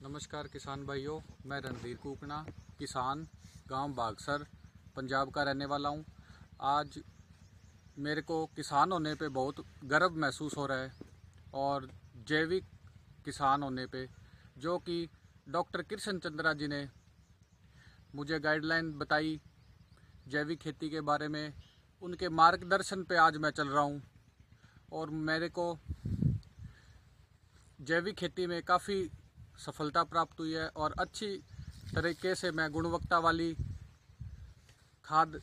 नमस्कार किसान भाइयों, मैं रणधीर कुकना किसान गांव बागसर पंजाब का रहने वाला हूं। आज मेरे को किसान होने पे बहुत गर्व महसूस हो रहा है और जैविक किसान होने पे, जो कि डॉक्टर कृष्ण चंद्रा जी ने मुझे गाइडलाइन बताई जैविक खेती के बारे में। उनके मार्गदर्शन पे आज मैं चल रहा हूं और मेरे को जैविक खेती में काफ़ी सफलता प्राप्त हुई है और अच्छी तरीके से मैं गुणवत्ता वाली खाद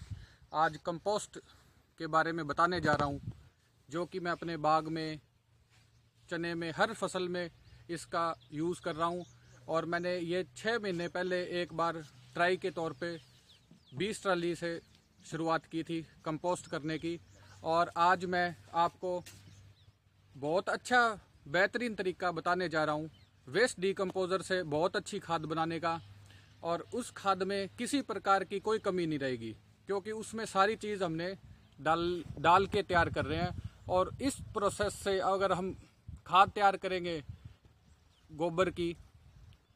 आज कंपोस्ट के बारे में बताने जा रहा हूं, जो कि मैं अपने बाग में, चने में, हर फसल में इसका यूज़ कर रहा हूं। और मैंने ये 6 महीने पहले एक बार ट्राई के तौर पे 20 ट्राली से शुरुआत की थी कंपोस्ट करने की, और आज मैं आपको बहुत अच्छा बेहतरीन तरीका बताने जा रहा हूं वेस्ट डिकम्पोज़र से बहुत अच्छी खाद बनाने का। और उस खाद में किसी प्रकार की कोई कमी नहीं रहेगी, क्योंकि उसमें सारी चीज़ हमने डाल के तैयार कर रहे हैं। और इस प्रोसेस से अगर हम खाद तैयार करेंगे गोबर की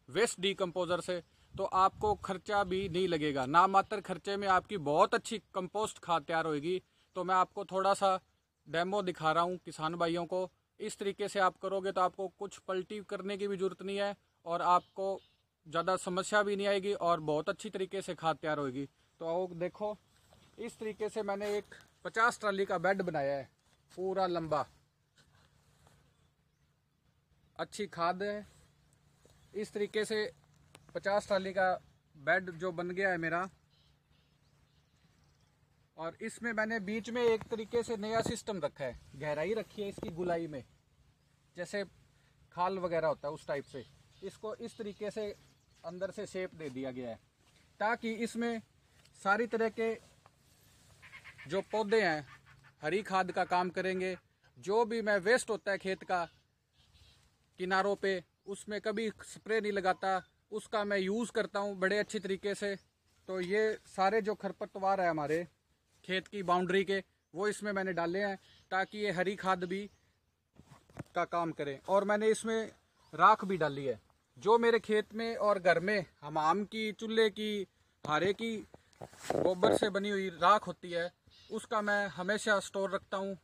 वेस्ट डिकम्पोज़र से, तो आपको खर्चा भी नहीं लगेगा। ना मात्र खर्चे में आपकी बहुत अच्छी कंपोस्ट खाद तैयार होगी। तो मैं आपको थोड़ा सा डेमो दिखा रहा हूँ किसान भाइयों को। इस तरीके से आप करोगे तो आपको कुछ पलटी करने की भी ज़रूरत नहीं है और आपको ज़्यादा समस्या भी नहीं आएगी और बहुत अच्छी तरीके से खाद तैयार होगी। तो आओ देखो, इस तरीके से मैंने एक 50 ट्राली का बेड बनाया है, पूरा लंबा। अच्छी खाद है। इस तरीके से 50 ट्राली का बेड जो बन गया है मेरा, और इसमें मैंने बीच में एक तरीके से नया सिस्टम रखा है, गहराई रखी है इसकी गुलाई में, जैसे खाल वगैरह होता है उस टाइप से। इसको इस तरीके से अंदर से शेप दे दिया गया है, ताकि इसमें सारी तरह के जो पौधे हैं हरी खाद का काम करेंगे। जो भी मैं वेस्ट होता है खेत का किनारों पे, उसमें कभी स्प्रे नहीं लगाता, उसका मैं यूज़ करता हूँ बड़े अच्छी तरीके से। तो ये सारे जो खरपतवार है हमारे खेत की बाउंड्री के, वो इसमें मैंने डाले हैं ताकि ये हरी खाद भी का काम करें। और मैंने इसमें राख भी डाली है, जो मेरे खेत में और घर में हमाम की, चूल्हे की, हारे की गोबर से बनी हुई राख होती है, उसका मैं हमेशा स्टोर रखता हूँ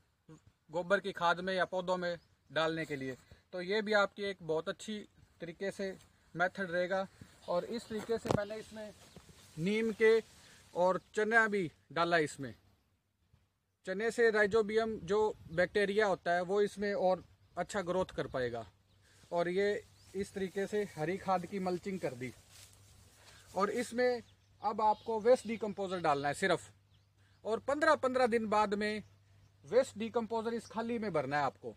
गोबर की खाद में या पौधों में डालने के लिए। तो ये भी आपकी एक बहुत अच्छी तरीके से मेथड रहेगा। और इस तरीके से मैंने इसमें नीम के और चना भी डाला। इसमें चने से राइजोबियम जो बैक्टीरिया होता है वो इसमें और अच्छा ग्रोथ कर पाएगा। और ये इस तरीके से हरी खाद की मल्चिंग कर दी। और इसमें अब आपको वेस्ट डिकम्पोज़र डालना है सिर्फ, और 15-15 दिन बाद में वेस्ट डिकम्पोज़र इस खाली में भरना है आपको।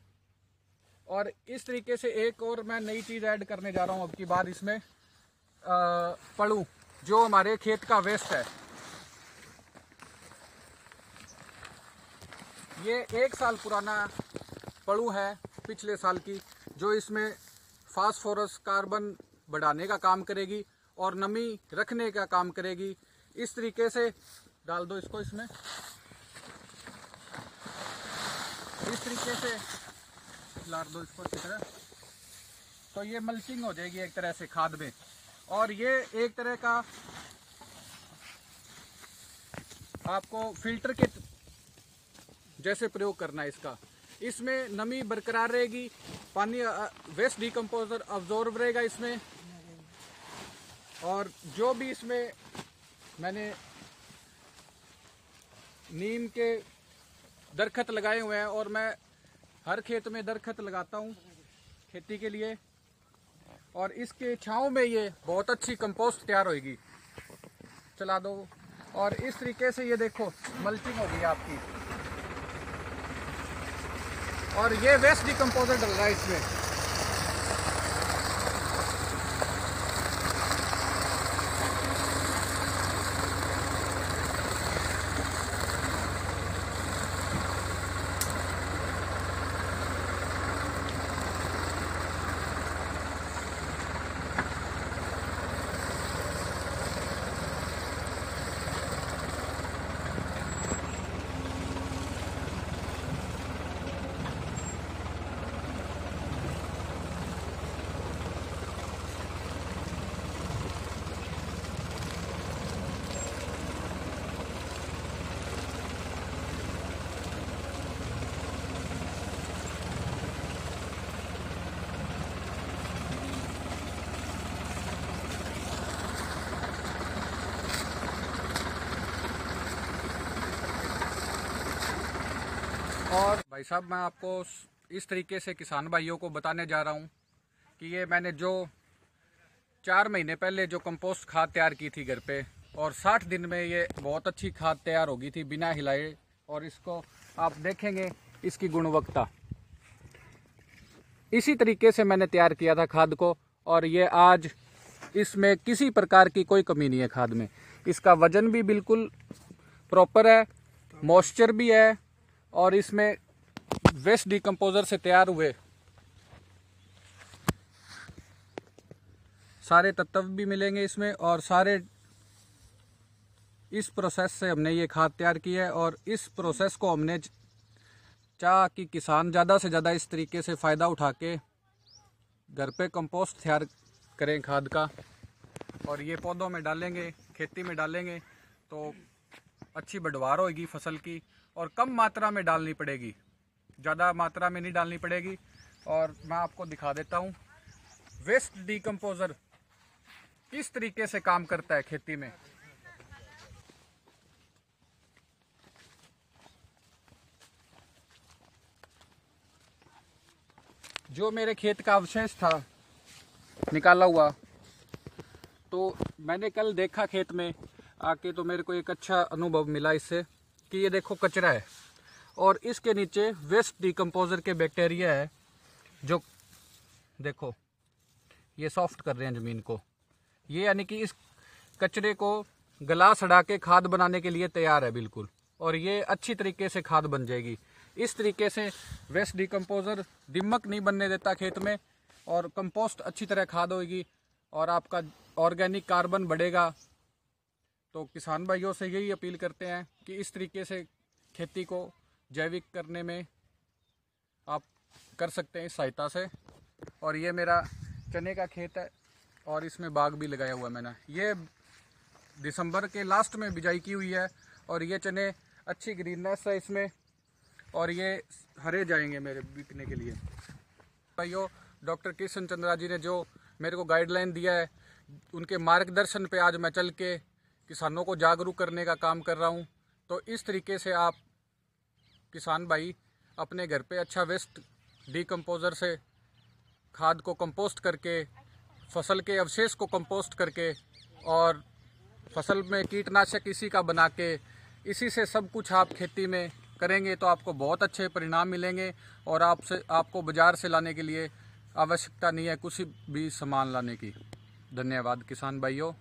और इस तरीके से एक और मैं नई चीज़ ऐड करने जा रहा हूँ अब की बार इसमें, पड़ू, जो हमारे खेत का वेस्ट है। ये 1 साल पुराना पड़ू है पिछले साल की, जो इसमें फास्फोरस, कार्बन बढ़ाने का काम करेगी और नमी रखने का काम करेगी। इस तरीके से डाल दो इसको इसमें, इस तरीके से लार दो इसको अच्छी तरह। तो ये मल्चिंग हो जाएगी एक तरह से खाद में। और ये एक तरह का आपको फिल्टर के जैसे प्रयोग करना है इसका। इसमें नमी बरकरार रहेगी, पानी वेस्ट डिकम्पोज़र अब्जॉर्ब रहेगा इसमें। और जो भी इसमें मैंने नीम के दरख्त लगाए हुए हैं, और मैं हर खेत में दरख्त लगाता हूँ खेती के लिए, और इसके छांव में ये बहुत अच्छी कंपोस्ट तैयार होगी। चला दो। और इस तरीके से ये देखो मल्चिंग होगी आपकी। और ये वेस्ट डिकम्पोज़र डल रहा है इसमें। भाई साहब, मैं आपको इस तरीके से किसान भाइयों को बताने जा रहा हूँ कि ये मैंने जो 4 महीने पहले जो कंपोस्ट खाद तैयार की थी घर पे, और 60 दिन में ये बहुत अच्छी खाद तैयार होगी थी बिना हिलाए। और इसको आप देखेंगे, इसकी गुणवत्ता इसी तरीके से मैंने तैयार किया था खाद को, और ये आज इसमें किसी प्रकार की कोई कमी नहीं है खाद में। इसका वजन भी बिल्कुल प्रॉपर है, मॉइस्चर भी है, और इसमें वेस्ट डिकम्पोजर से तैयार हुए सारे तत्व भी मिलेंगे इसमें। और सारे इस प्रोसेस से हमने ये खाद तैयार की है, और इस प्रोसेस को हमने चाहा कि किसान ज़्यादा से ज़्यादा इस तरीके से फ़ायदा उठा के घर पे कंपोस्ट तैयार करें खाद का, और ये पौधों में डालेंगे, खेती में डालेंगे तो अच्छी पैदावार होगी फसल की। और कम मात्रा में डालनी पड़ेगी, ज़्यादा मात्रा में नहीं डालनी पड़ेगी। और मैं आपको दिखा देता हूँ वेस्ट डिकम्पोजर किस तरीके से काम करता है खेती में। जो मेरे खेत का अवशेष था निकाला हुआ, तो मैंने कल देखा खेत में आके, तो मेरे को एक अच्छा अनुभव मिला इससे कि ये देखो कचरा है, और इसके नीचे वेस्ट डिकम्पोजर के बैक्टीरिया है जो देखो ये सॉफ्ट कर रहे हैं ज़मीन को। ये यानी कि इस कचरे को गला सड़ा के खाद बनाने के लिए तैयार है बिल्कुल, और ये अच्छी तरीके से खाद बन जाएगी। इस तरीके से वेस्ट डिकम्पोजर दिमक नहीं बनने देता खेत में, और कंपोस्ट अच्छी तरह खाद होगी, और आपका ऑर्गेनिक कार्बन बढ़ेगा। तो किसान भाइयों से यही अपील करते हैं कि इस तरीके से खेती को जैविक करने में आप कर सकते हैं इस सहायता से। और ये मेरा चने का खेत है, और इसमें बाग भी लगाया हुआ है मैंने। ये दिसंबर के लास्ट में बिजाई की हुई है, और ये चने अच्छी ग्रीननेस है इसमें, और ये हरे जाएंगे मेरे बिकने के लिए। भाइयों, डॉक्टर किशन चंद्रा जी ने जो मेरे को गाइडलाइन दिया है, उनके मार्गदर्शन पे आज मैं चल के किसानों को जागरूक करने का काम कर रहा हूँ। तो इस तरीके से आप किसान भाई अपने घर पे अच्छा वेस्ट डिकम्पोजर से खाद को कंपोस्ट करके, फसल के अवशेष को कंपोस्ट करके, और फसल में कीटनाशक इसी का बना के, इसी से सब कुछ आप खेती में करेंगे तो आपको बहुत अच्छे परिणाम मिलेंगे। और आपको बाज़ार से लाने के लिए आवश्यकता नहीं है कुछ भी सामान लाने की। धन्यवाद किसान भाइयों।